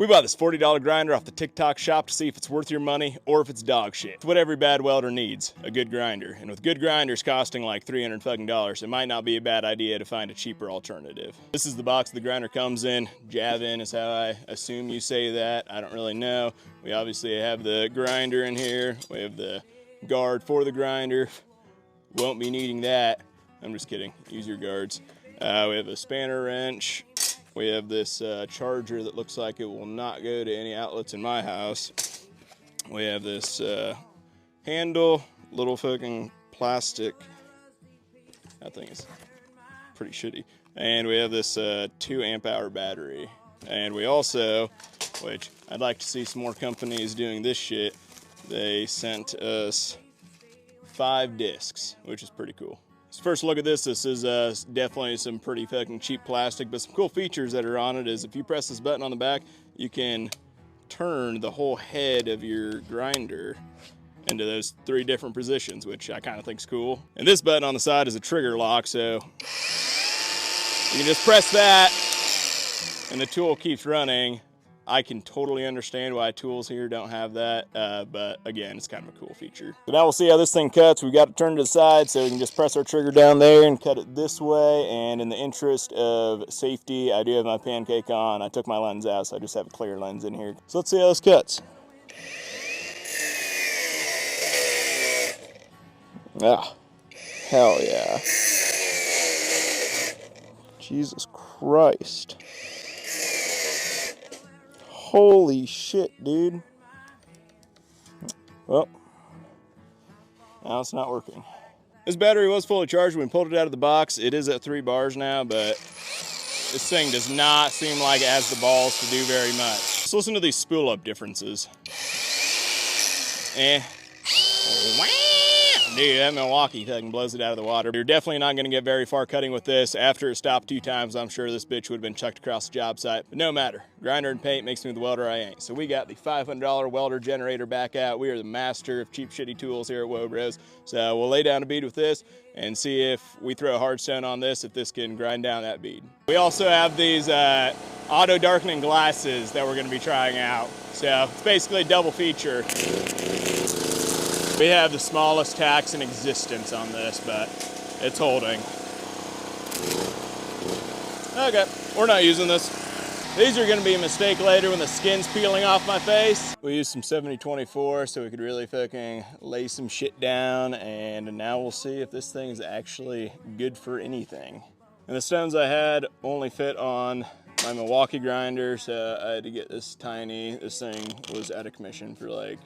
We bought this $40 grinder off the TikTok shop to see if it's worth your money or if it's dog shit. It's what every bad welder needs, a good grinder. And with good grinders costing like $300 fucking, it might not be a bad idea to find a cheaper alternative. This is the box the grinder comes in. Jav-in is how I assume you say that. I don't really know. We obviously have the grinder in here. We have the guard for the grinder. Won't be needing that. I'm just kidding, use your guards. We have a spanner wrench. We have this charger that looks like it will not go to any outlets in my house. We have this handle, little fucking plastic. That thing is pretty shitty. And we have this 2 amp hour battery. And we also, which I'd like to see some more companies doing this shit, they sent us 5 discs, which is pretty cool. So first look at this. This is definitely some pretty fucking cheap plastic, but some cool features that are on it is if you press this button on the back, you can turn the whole head of your grinder into those 3 different positions, which I kind of think is cool. And this button on the side is a trigger lock, so you can just press that and the tool keeps running. I can totally understand why tools here don't have that, but again, it's kind of a cool feature. So now we'll see how this thing cuts. We've got it turned to the side, so we can just press our trigger down there and cut it this way. And in the interest of safety, I do have my pancake on. I took my lens out, so I just have a clear lens in here. So let's see how this cuts. Ah, hell yeah. Jesus Christ. Holy shit, dude. Well, now it's not working. This battery was fully charged when we pulled it out of the box. It is at 3 bars now, but this thing does not seem like it has the balls to do very much. Let's listen to these spool up differences. Dude, that Milwaukee thing blows it out of the water. You're definitely not gonna get very far cutting with this. After it stopped 2 times, I'm sure this bitch would have been chucked across the job site, but no matter. Grinder and paint makes me the welder I ain't. So we got the $500 welder generator back out. We are the master of cheap shitty tools here at Wobros. So we'll lay down a bead with this and see if we throw a hard stone on this, if this can grind down that bead. We also have these auto darkening glasses that we're gonna be trying out. So it's basically a double feature. We have the smallest tacks in existence on this, but it's holding. Okay, we're not using this. These are gonna be a mistake later when the skin's peeling off my face. We used some 70-24 so we could really fucking lay some shit down, and now we'll see if this thing is actually good for anything. And the stones I had only fit on my Milwaukee grinder, so I had to get this tiny. This thing was out of commission for like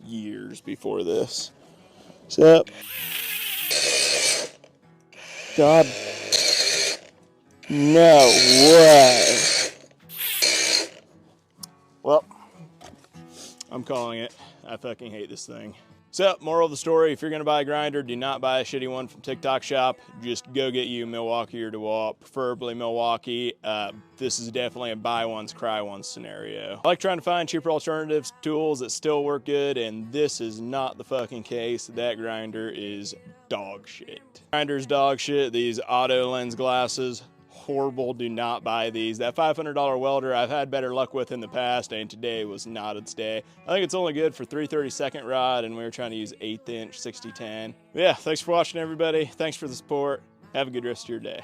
years before this. So, God, no way. Well, I'm calling it. I fucking hate this thing. So, moral of the story, if you're gonna buy a grinder, do not buy a shitty one from TikTok shop. Just go get you Milwaukee or DeWalt, preferably Milwaukee. This is definitely a buy once, cry once scenario. I like trying to find cheaper alternatives, tools that still work good, and this is not the fucking case. That grinder is dog shit. Grinder's dog shit. These auto lens glasses, horrible. Do not buy these. That $500 welder I've had better luck with in the past, and today was not its day. I think it's only good for 3/32 rod, and we were trying to use 1/8 inch 60-10. Yeah, thanks for watching, everybody. Thanks for the support. Have a good rest of your day.